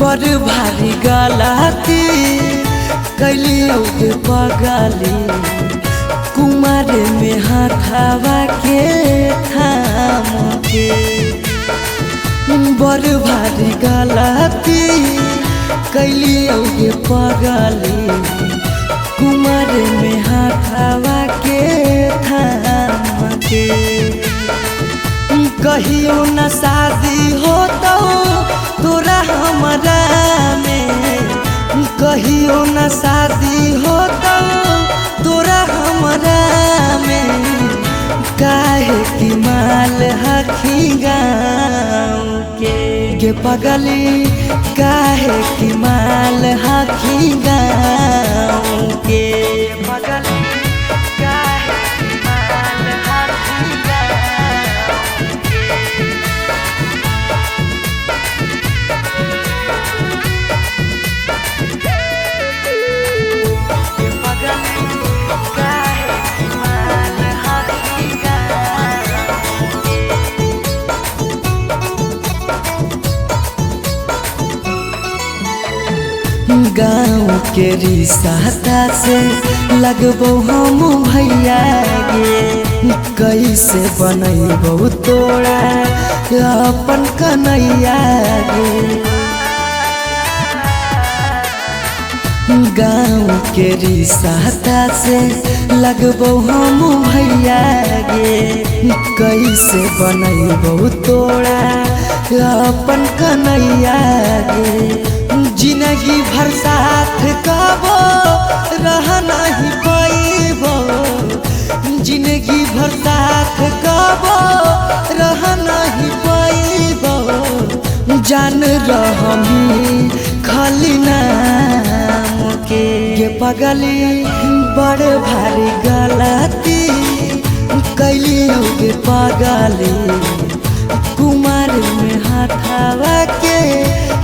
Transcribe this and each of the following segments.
बड़ भारी गलती कैलियो के पगली कुमार में हाथावा के थाम के। बड़ भारी गलती कैलियो के पगली कुमार में हाथावा के थाम के। कहियो न शादी हो तो तोरा हमरा में, कहियो न शादी हो तो तोरा हमरा में। काहे की माल हखी गाँव के पगली, काहे की माल हखी गाँव के पगली। गाँव के रिश्ता से लगबो हम भैया गे, कैसे बनैबो तोरा अपन कन्हैया गे। गाँव के रिश्ता से लगबो हम भैया गे, कैसे बनैबो तोरा अपन कन्हैया गे। जिंदगी भर साथ कबो रह नहीं पाइबो, जिंदगी भर साथ कबो रह नहीं पाइबो। जान रहमी खाली नाम के पगली, बड़ भारी गलती कैलियो के पगली कुमार में हाथावा के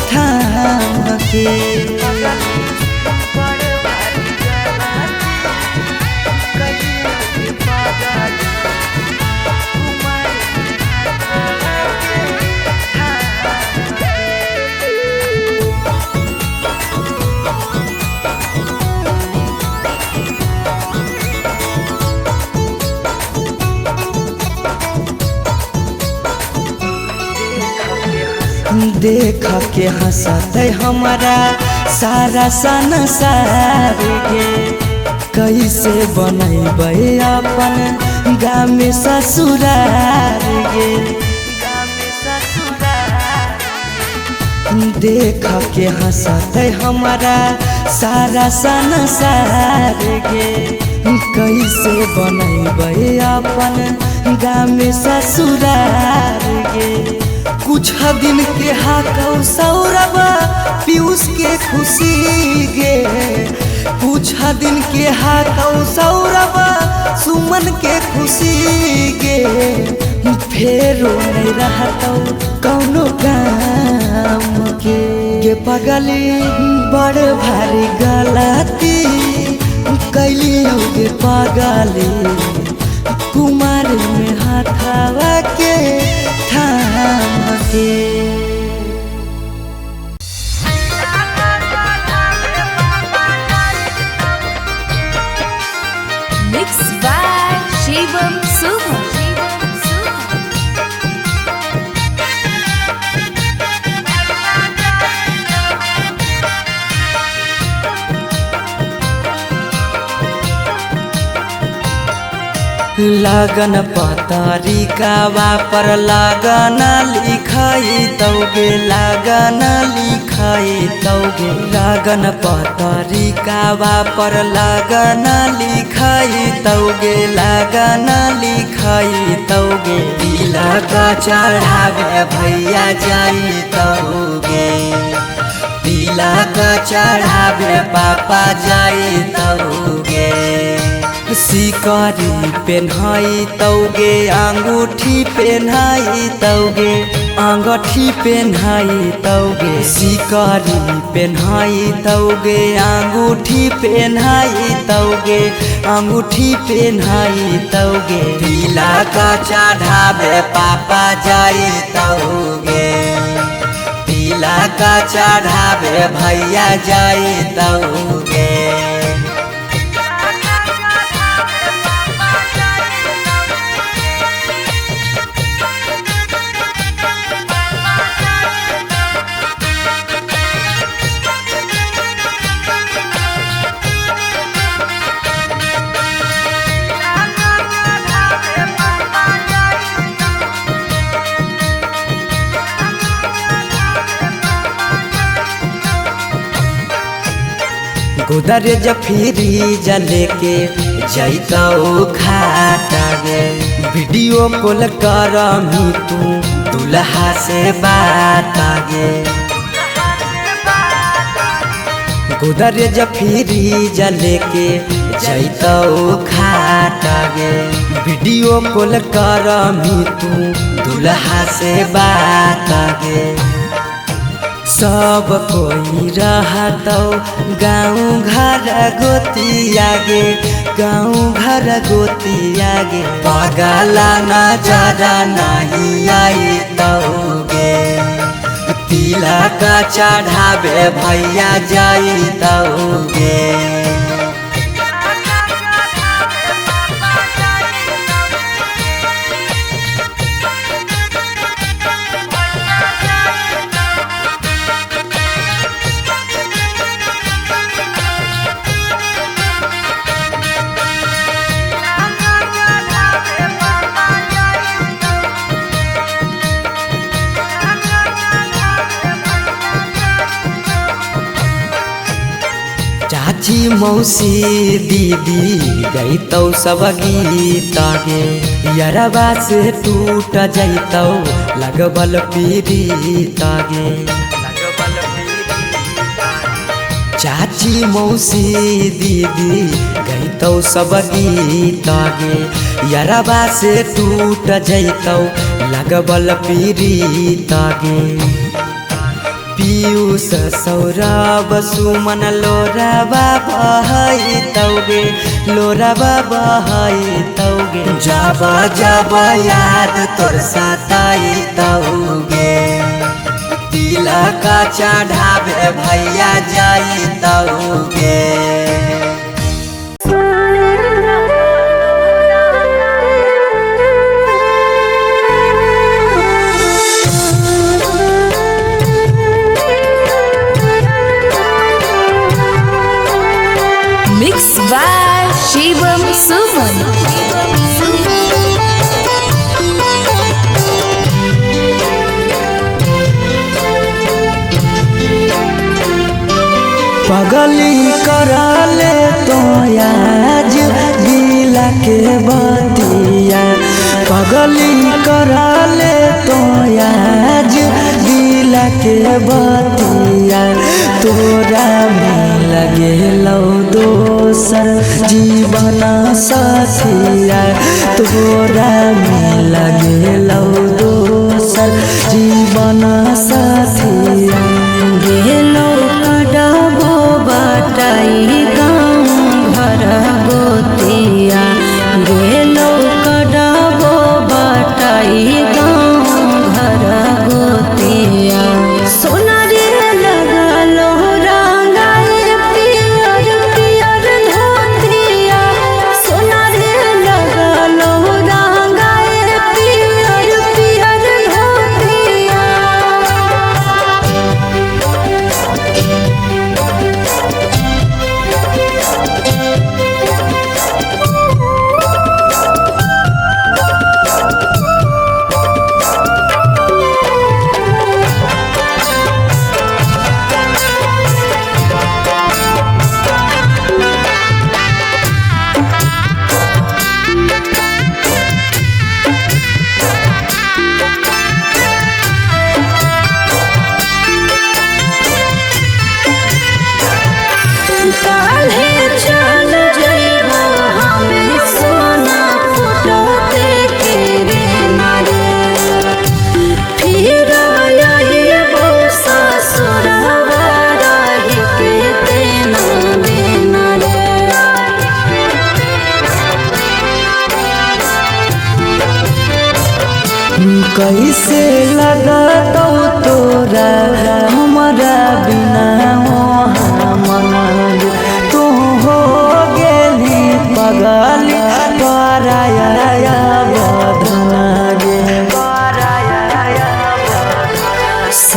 थाम के। देख के हंसते हमारा सारा संसार गे, कैसे बनैबे अपन गाँव में ससुरार गे। देख के हंसते हमारा सारा संसार गे, कैसे बनैबे अपन गाँव में ससुरार गे। कुछ दिन के हाकौ सौरभ पीयूष के खुशी गे, कुछ दिन के हाकौ सौरभ सुमन के खुशी गे। फेरो नहीं रहतौ कौनो काम के पगली, बड़ भारी गलती कैलियो के पगली कुमार में हाथावा के थाम के। Mixed by Shivam Suha. लगन पतरिकावा पर लगन लिखाई तौगे, लगन लिखाई तौगे। लगन पतरिकावा पर लगन लिखाई तौगे, लगन लिखाई तौगे। तिलक चढ़ावे भैया जाई तौगे, तिलक चढ़ावे पापा जाई तौगे। सिकरी पेन्हाई तौगे, अंगूठी पेन्हाई तौगे, अंगूठी पेन्हाई तौगे। सिकरी पेन्हाई तौगे, अंगूठी पेन्हाई तौगे, अंगूठी पेन्हाई तौगे। तिलक चढ़ावे पापा जाई तौगे, तिलक का चढ़ावे भैया जाई तौगे। गोदरेज फ्रिज लेके जैतौ खाटा गे, वीडियो कॉल करमी तू दुल्हा से बात गे। गोदरेज फ्रिज लेके जैतौ खाटा गे, वीडियो कॉल करमी तू दुल्हा से बात गे। सब कोई रहतौ गाँव घर गोतिया गे, गाँव घर गोतिया गे। पगला नजर नहीं आई तौगे, तिलक चढ़ावे भैया जाई तौगे। चाची मौसी दीदी गईतौ सब गीत गे, यरबा से टूट जैतौ लगबल पीड़ित गे। चाची मौसी दीदी गईतौ सब गीत गे, यरबा से टूट जैतौ लगबल पीड़ित गे। पीयूष सौरभ सुमन लोराबा बहई तौगे, लोराबा बहई तौगे। जब जब याद तोर सताई तौगे, तिलक चढ़ावे भैया जाई तौगे। Mixed by Shivam Suman. पगली कराले तो आज दिला के बतिया, पगली कराले तो आज दिला के बतिया। तोरा में लगे लो दोसर जीवन साथिया, तोरा में लगे लो दोसर जीवन साथिया। गेलो कड़बो बटाई गाँव घर गोतिया, गेलो कड़बो बटाई गाँव घर गोतिया। सोना रे लगलो रंगाए पियर पियर धोतिया, सोना रे लगलो रंगाए पियर पियर धोतिया।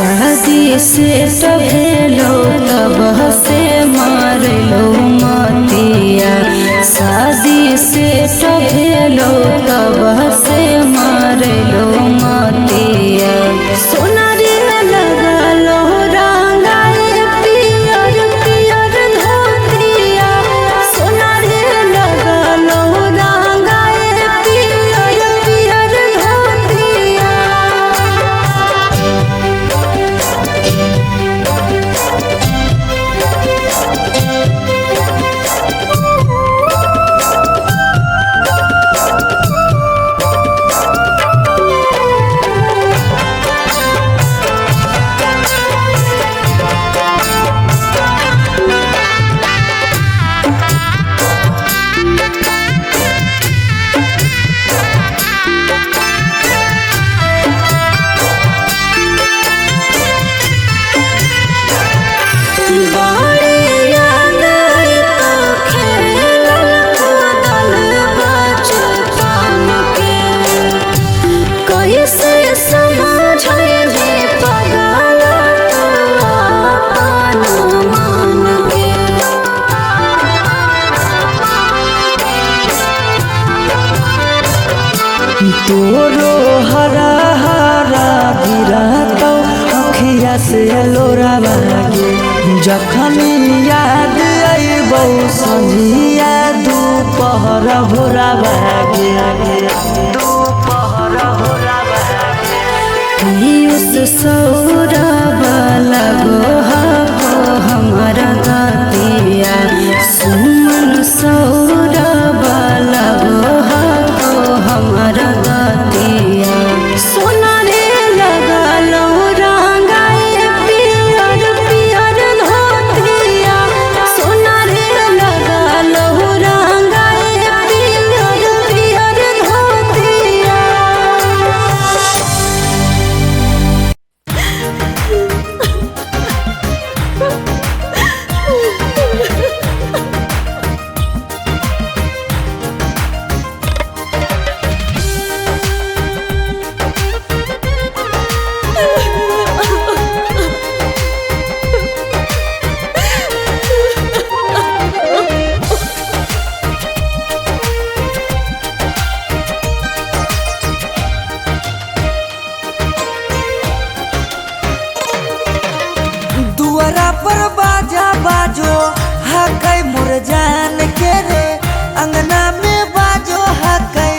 शादी से भेलो तब से मारलो मतिया, शादी से भेलो तब से मारलो मतिया। सोना रे लगलो रंगाए पियर पियर धोतिया, सोना रे लगलो रंगाए पियर पियर धोतिया। तोरो हरा हरा गिरतौ अखिया से लोरा बागे, जखन याद अइबौ संझिया दुपहर भोरा बागे, दुपहर भोरा बागे। पीयूष सौरभ लगो हो हमारा गतिया, सुमन सौरभ लगो हो हमारा गतिया। सोना रे लगलो रंगाए पियर पियर धोतिया, सोना रे लगलो रंगाए पियर पियर धोतिया। दुआरा पर बाजा बाजो हकै मोर जान के रे, अंगना में बाजो हकै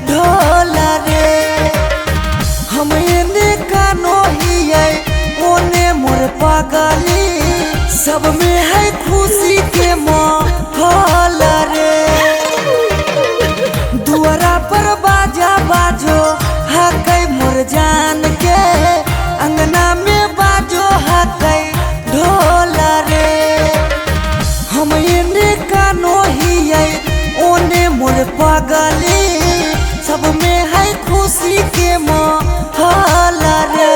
ढोल रे। हम एने कानो हियै ओने मोर पागली, सब में है खुशी के माहौल रे। दुआरा पर बाजा बाजो हकै मोर जान के, अंगना में बाजो हकै ढोल रे। हम एने कानो हियै ओने मोर पागली, सब में है खुशी के माहौल रे।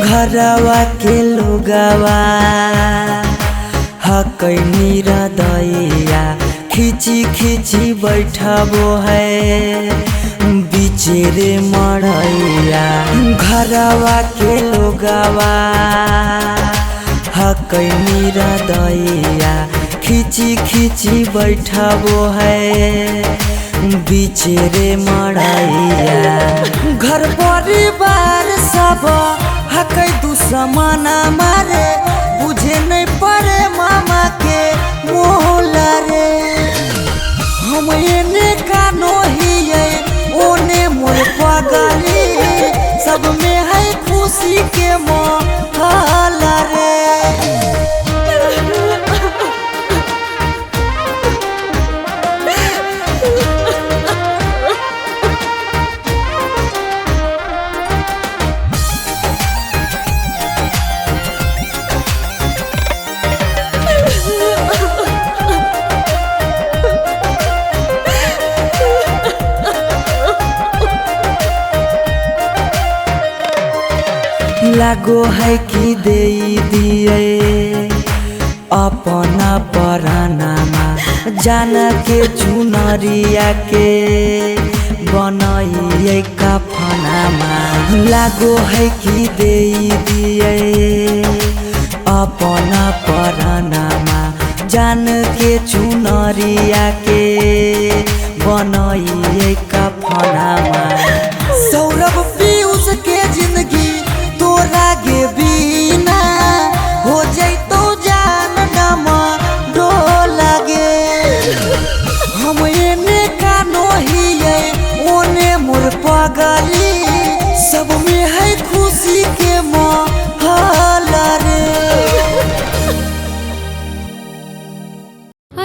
घरवा के लोगवा हकै निरदैया, खिची खिची बैठबो है बीचे रे मड़ैया। घरवा के लोगवा हकै निरदैया, खिची खिची बैठबो है बीचे रे मड़ैया। घर परिवार सब हकै दुश्मना मारे, बुझे नहीं पड़े मामा के मोहल रे। हम एने कानो हियै ओने मोर पागली, सब में है खुशी के माहौल रे। लागो है कि दे दिए अपना परानामा जान के चुनरिया के बनाइए कफनामा लागो है कि दे दिए अपना परानामा जान के चुनरिया के बनाइए कफनामा सौरभ पीयूष के जिंदगी तोरा गे बिना हो जैतो जान डमा डो लगे हम एने कानो हिए ओने मोर पगली सब में है खुशी के माहौल रे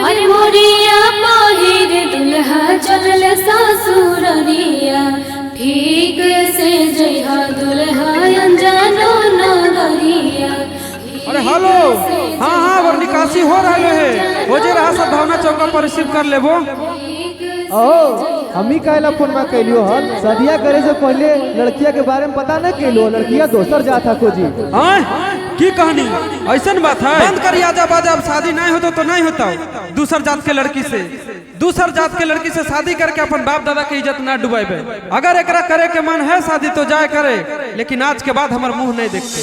अरे मोरिया पहिर दुल्हा चलल ससुररिया ठीक से जइहा दुल्हा अनजानो नगरिया। अरे हेलो, हाँ और निकासी हो रहा है, हो जे रहा सब भावना चौका पर रिसीव कर लेबो। हमी कहला फोन में कैलियो हन शादिया करे से पहले लड़किया के बारे में पता न कैलो लड़किया दोसर जात था खोजी। की कहानी ऐसा बात है बंद करिए आजा बाजा शादी नहीं होता तो नहीं होता दूसर जात के लड़की से शादी करके अपन बाप दादा के इज्जत ना डुबाइबे। अगर एकरा करे के मन है शादी तो जाए करे, लेकिन आज के बाद हमार मुंह नहीं देखते।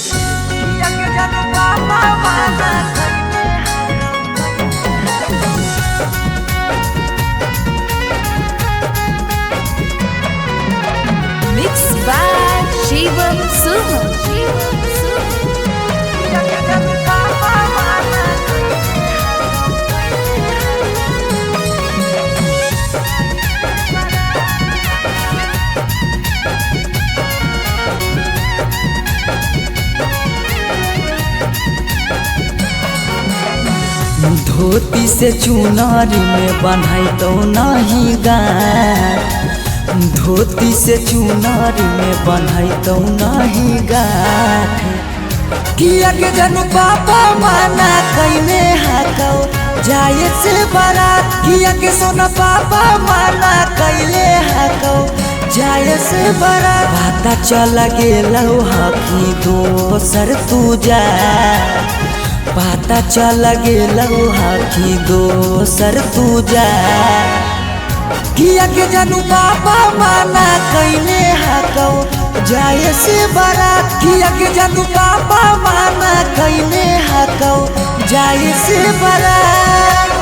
Mixed by Shivam Suman. धोती से चुनारी में बन्हाई तो नहीं गाठ धोती से चुनारी में बन्हाई तो नहीं गाठ किया के जनू पापा माना कैने हाकौ जाए से बारात किया के सोना पापा माना कैले हाकौ जाए से बारात पता चल गेलौ हकी दोसर तू जा पता चल गेलौ हकी दोसर तू जा किया के जानू पापा माना कैने हाकौ जाए से बारात किया के जानू पापा माना कैने हाकौ जाए से बारात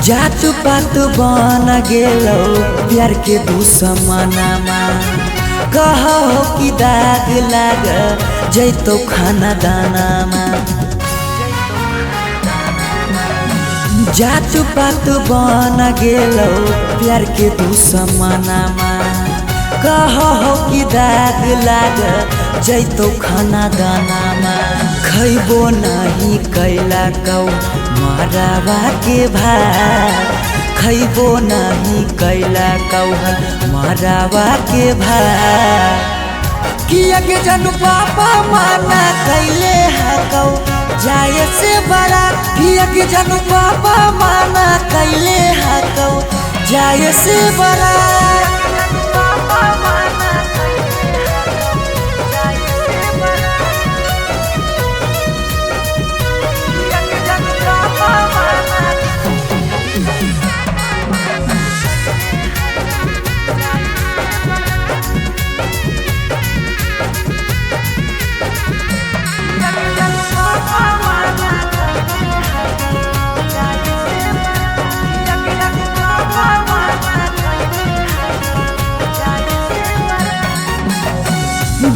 जात पात बन गेलो प्यार के दुश्मनमा कहो कि दाग लाग जैतो खाना दानामा जात पात बन गेलो प्यार के दुश्मनमा कहो कि दाग लाग जैतो खाना दानामा खैबो नहीं कैला कौ मरावा के भात खैबो नहीं कैला कौहल मरावा के भात किया के जानू पापा माना कैले हाकौ जाए से बारात किया के जानू पापा माना कैले हाकौ जाए से बारात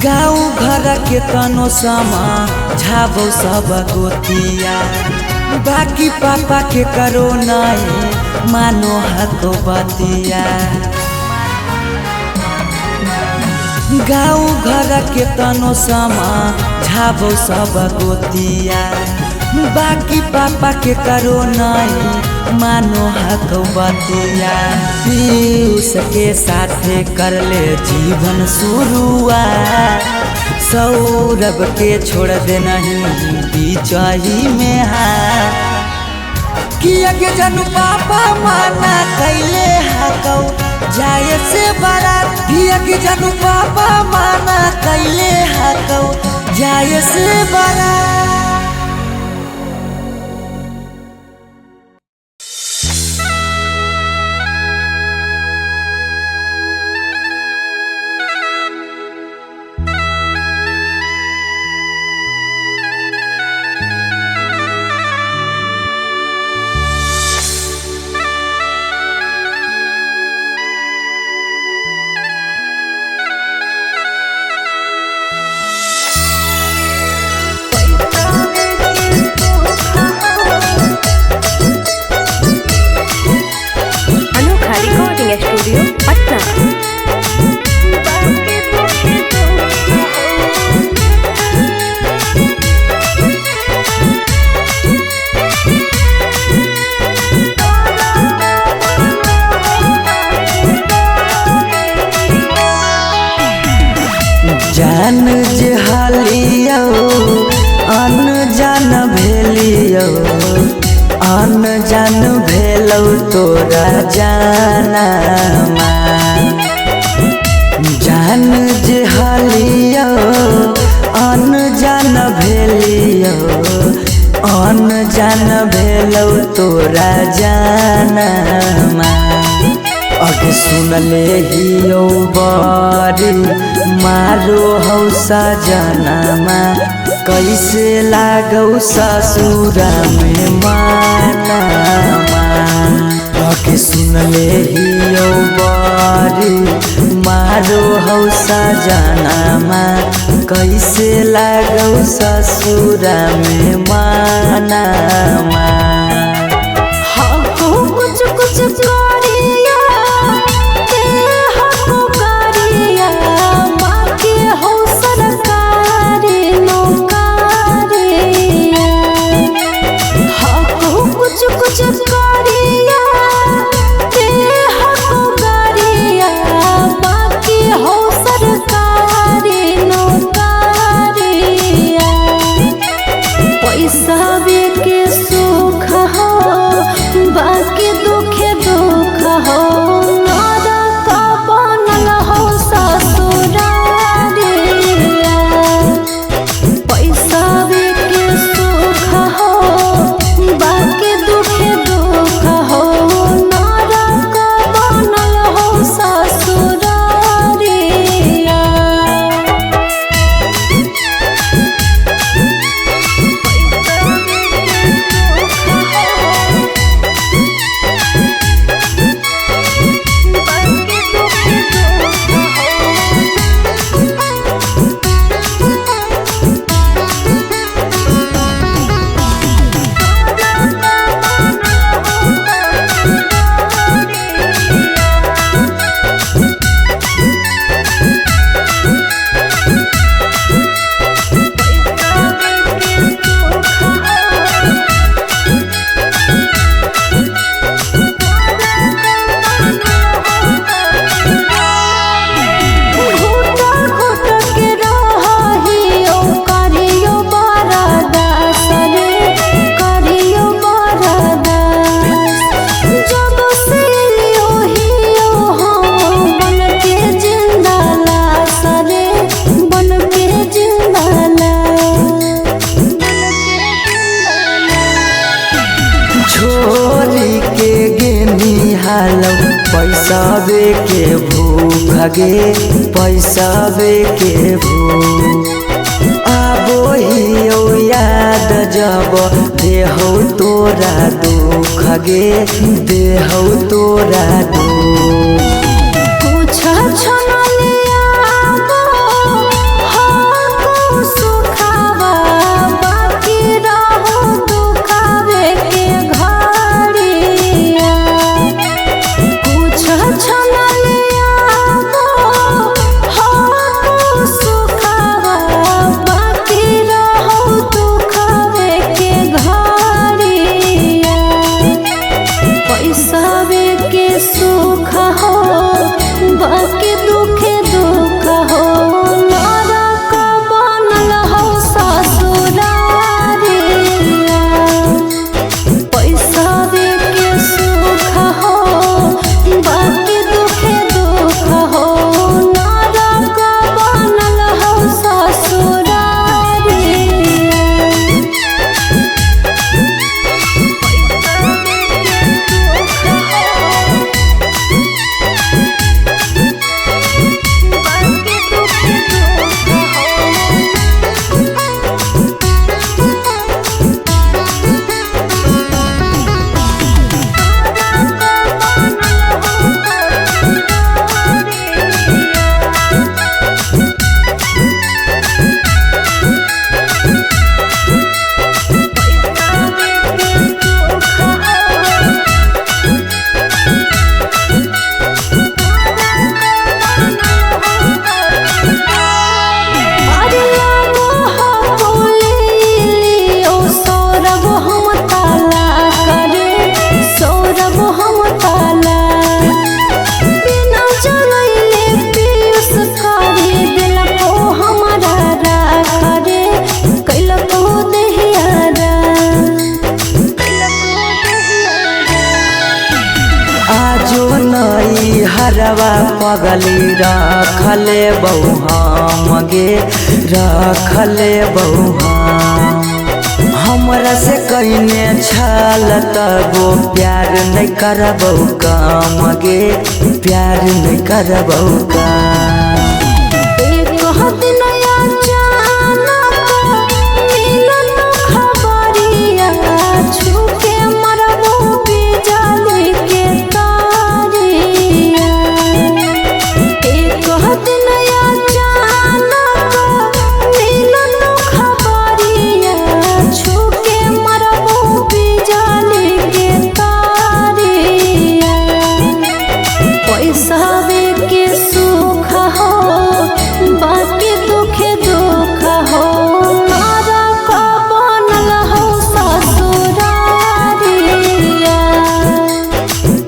गाँव घर के तनो समा झाबो सब गोतिया बाकी पापा के करो नहीं मानो हाथो बतिया गाँव घर के तनो समा झाबो सब गोतिया बाकी पापा के करो नहीं मानो हक बतिया पीयूष के साथे कर ले जीवन शुरुआत सौरभ के छोड़ दे नहीं बीचही में हाथ किया के जानू पापा माना कैले हकौ जाए से बारात किया के जानू पापा माना कैले हकौ जाए से बारात। स्टूडियो पटना। जान जे हालियो अनजान भेलियो अनजान भेलौ तोरा जानमा जान जे हालियो अनजान भेलियो अनजान भेलौ तोरा जानमा अगे सुनले हियो बारी मारो हौ सजनमा कैसे लागौ ससुरा में मानमा अगे सुनले हियो बारी मारो हौ सजनमा कैसे लागौ ससुरा में मानमा कुछ कुछ पैसावे के भूख गे पैसावे के भूख आबो हियो याद जब देहौ तोरा दुख गे देहौ तोरा दुख कुछ घरवा पगली रखले बहु हम गे रखले बहु हमरा से कईने छल तबो प्यार नहीं करबौ काम गे प्यार नहीं करबौ काम। एक हद नया मिलन खबरिया छुके मरबो बिजली के तारिया। एक हद नया मिलन खबरिया छुके मरबो बिजली के तारिया। पैसा के सुख हो बाकी दुखे दुख हो नारा का बनल हो ससुरारिया।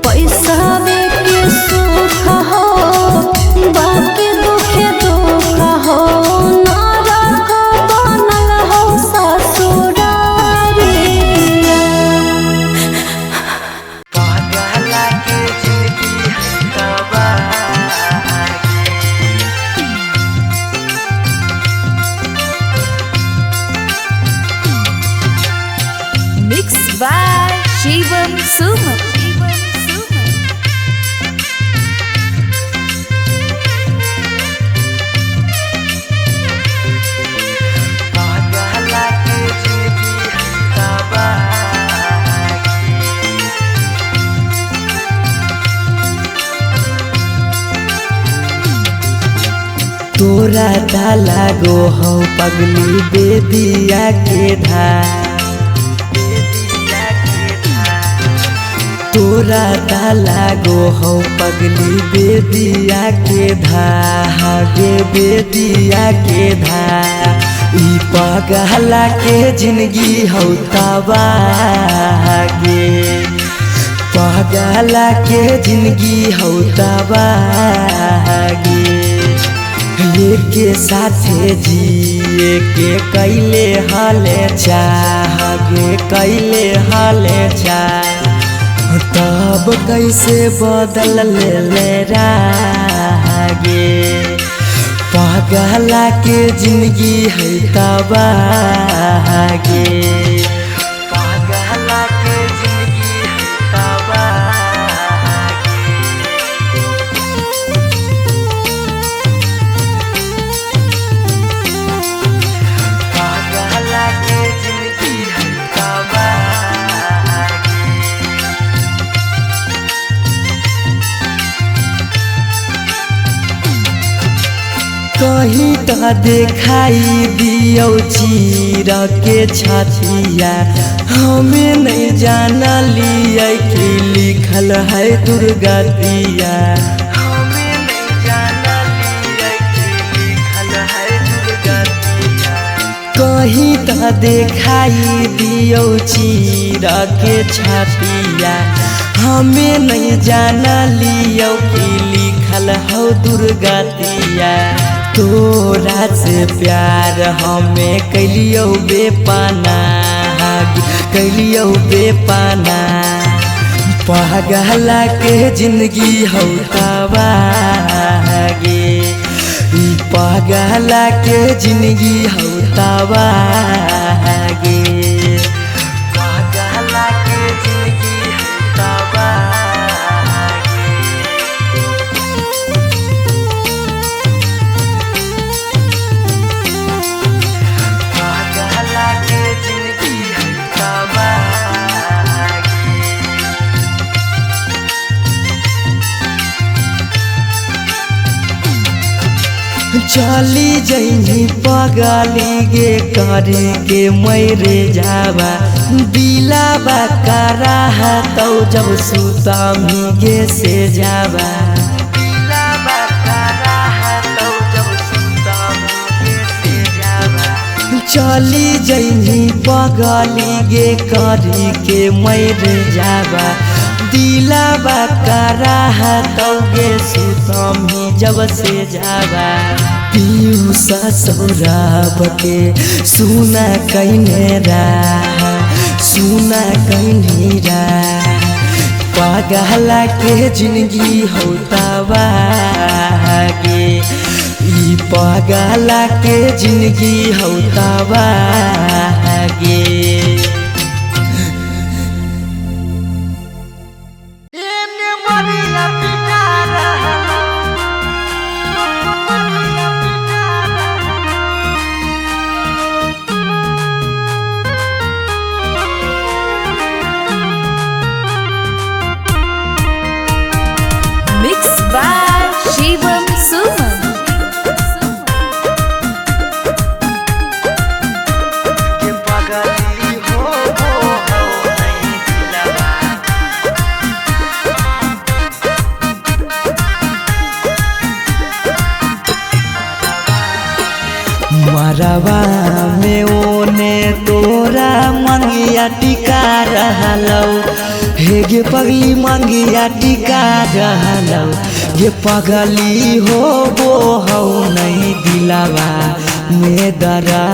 पैसा के सुख हो बाकी दुखे दुख हो नारा का बनल हो ससुरारिया। पागला के जिंदगी Mixed by Shivam Suman. पागला के जिंदगी तोरा डाला गो हो पगली बेदिया के धार। तोरा डाला गो हो पगली बेदिया के धागे बेदिया के धार। ई पगला के जिंदगी हो तबागे पगला के जिंदगी हो तबागे लेके साथे जिए के कैले हाले चाहगे कैले हाले चाह तब कैसे बदल ले रागे पगला के जिंदगी है तबागे पगला के जिंदगी है तबागे पगला के जिंदगी है तबागे कहीं तो दिखाई दियो चीर के छतिया हमें नहीं जाना लिया कि लिखल है दुर्गतिया। हमें नहीं जाना लिया कि लिखल है दुर्गतिया। कहीं तो दिखाई दियो चीर के छतिया हमें नहीं जाना लियो कि लिखल हो दुर्गतिया। तोरा से प्यार हमें कैलियो बेपाना कैलियो बेपाना पगला के जिंदगी हो तबागे ई पगला के जिंदगी हो तबागे पगला के जिंदगी हो तबागे पगला के जिंदगी हो तबागे चली जइनी पगली गे करे के मैरे जावा दिलाबा करा तो जब सुता गे से जावा दिलाबा करा तो जब सुता गे से जावा चली जइनी पगली गे करे के मैरे जावा दिलाबा करा तो गे सुतमी जब से जावा पीऊ ससुराब के सुना कहने रा सुना कहनी रा पागला के जिंदगी होता बागे ई पागला के जिंदगी होता बागे Mixed by Shivam Suman. मरवा में ओने तोरा मंगिया टिका रहलौ हे गे पगली मंगिया टिका रहलौ ये पगली हो नहीं दिलावा में दरा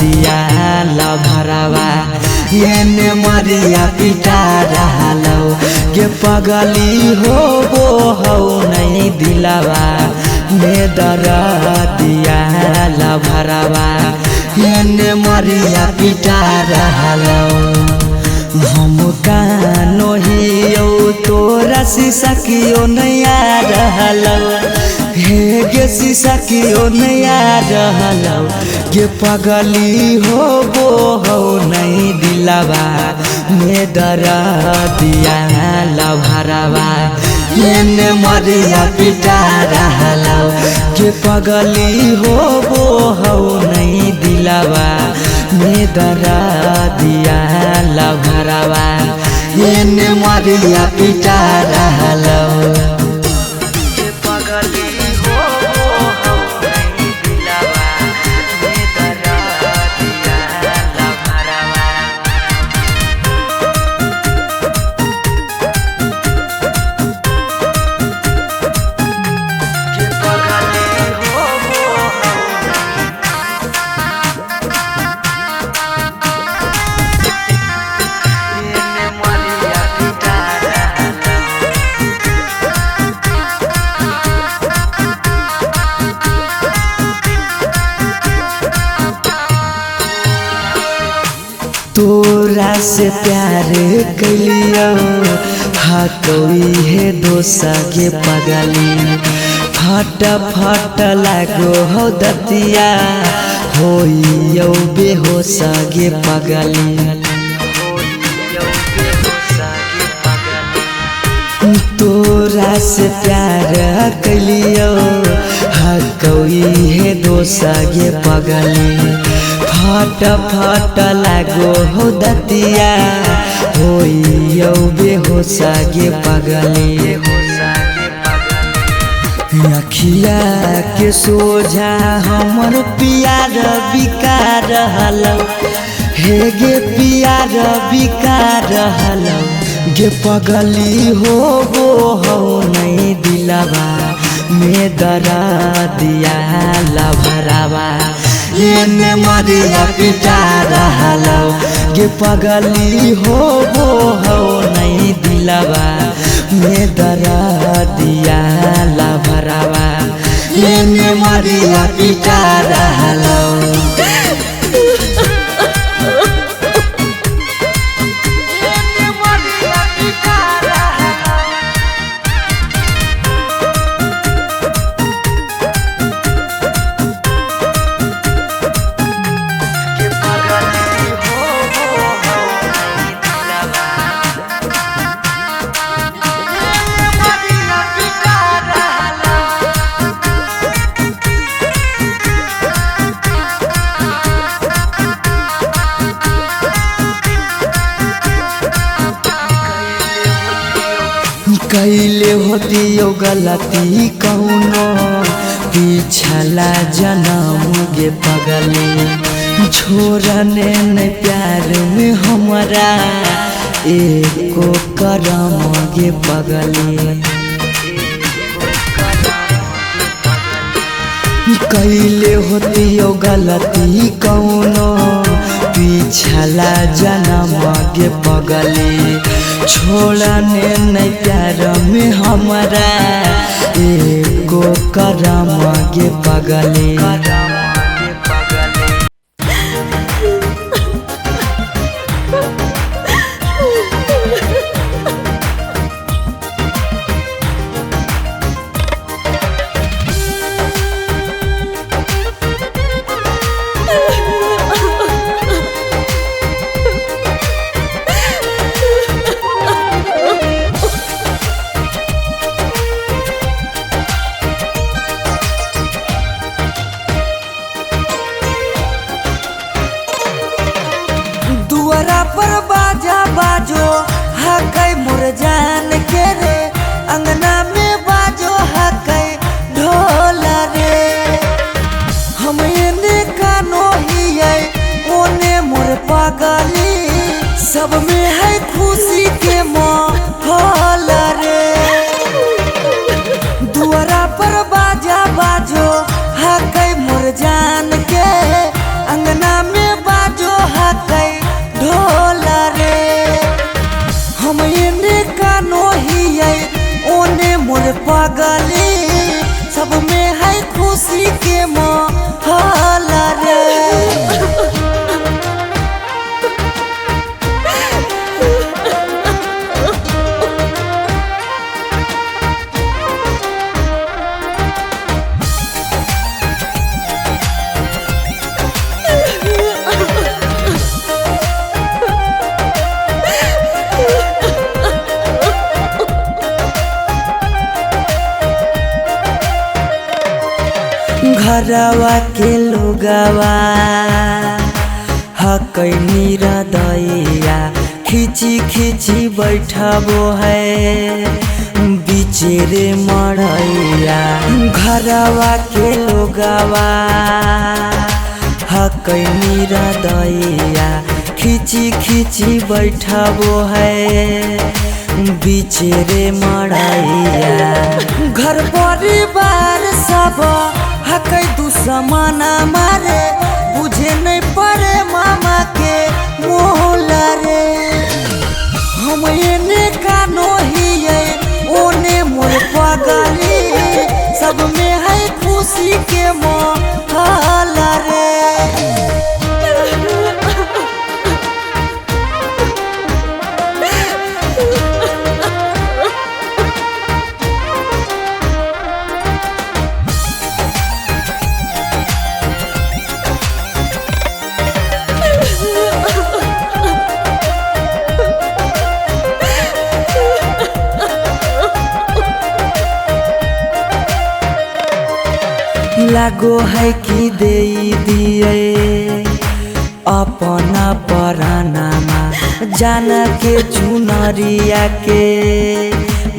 दिया ला भरावा ये मरिया पिटा रहलौ ये पगली हो नहीं दिलावा में दरा दिया ला भरावा ये मरिया पिटा रहलौ हम कानो हियो तोरा शीशा कियो नया रहलौ हे गे शीशा कियो नया रहलौ ये पगली हो नहीं दिलावा में दरा दिया ला भरावा ये मरिया पिटा रहलौ ये पगली हो नहीं दिलावा में दरा दिया ला भरावा ये मरिया पिटा रहलौ ये पगली हो नहीं दिलावा में दरा दिया ला भरावा तोरा से प्यार कलियो हाँ कोई है दोसा के पगली फट फट लागो हो दतिया हो यो बेहोश गे पगली तोरा से प्यार कलियो हाँ कोई है दोसा गे पगली फट फट लागो हो दतिया हो यो बेहोश गे पगली अखिया के सोझा हमर प्यार बिकार रहलौ हे गे प्यार बिकार रहलौ गे पगली हो नहीं दिलावा में दरा दिया ला भरावा ये मरिया पिटा रहलौ गे पगली हो नहीं दिलावा में दरा दिया ला भरावा ये मरिया पिटा रहलौ कैले होती यो गलती कौनो पिछला जन्म गे पगली छोड़ने न प्यार में हमारा एको करम गे पगली कैले होती यो गलती कौनो पिछला जन्म गे पगली छोड़ने नहीं प्यार में हमारा एको करम गे पगली। दुआरा पर बाजा बाजो हकै मोर जान के रे, अंगना में बाजो हकै ढोल रे। हम एने कानो हियै ओने मोर पगली, सब में है खुशी के माहौल रे। दुआरा पर बाजा बाजो हकै मोर जान के, अंगना में बाजो हकै ढोल रे। हम एने कानो हियै ओने मोर पगली, सब में है खुशी के माहौल रे। घरवा के लोगवा हकै निरदैया, खिची खिची बैठबो है बीचे रे मड़ैया। घरवा के लोगवा हकै निरदैया, खिची खिची बैठबो है बीचे रे मड़ैया। घर परिवार सब हकै दुश्मन मारे, बुझे नहीं पड़े मामा के मोल रे। हम एने कानो हियै ओने मोर पगली, सब में है खुशी के माहौल रे। लागो है कि दे दिए अपना परानामा, जान के चुनरिया के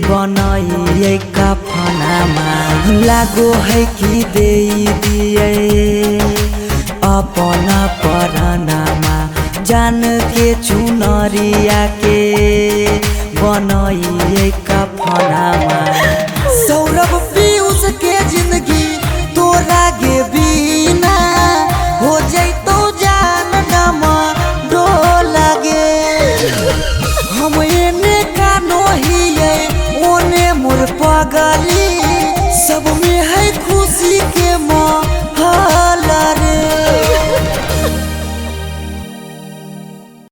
बनाइए कफनामा। लागो है कि दे दिए अपना परानामा, जान के चुनरिया के बनाइए कफनामा। सौरभ पीयूष के जिंदगी तोरा गे बिना हो जैतो जान नमा डोल गे। हम एने कानो हियै ओने मोर पगली, सब में है खुशी के माँ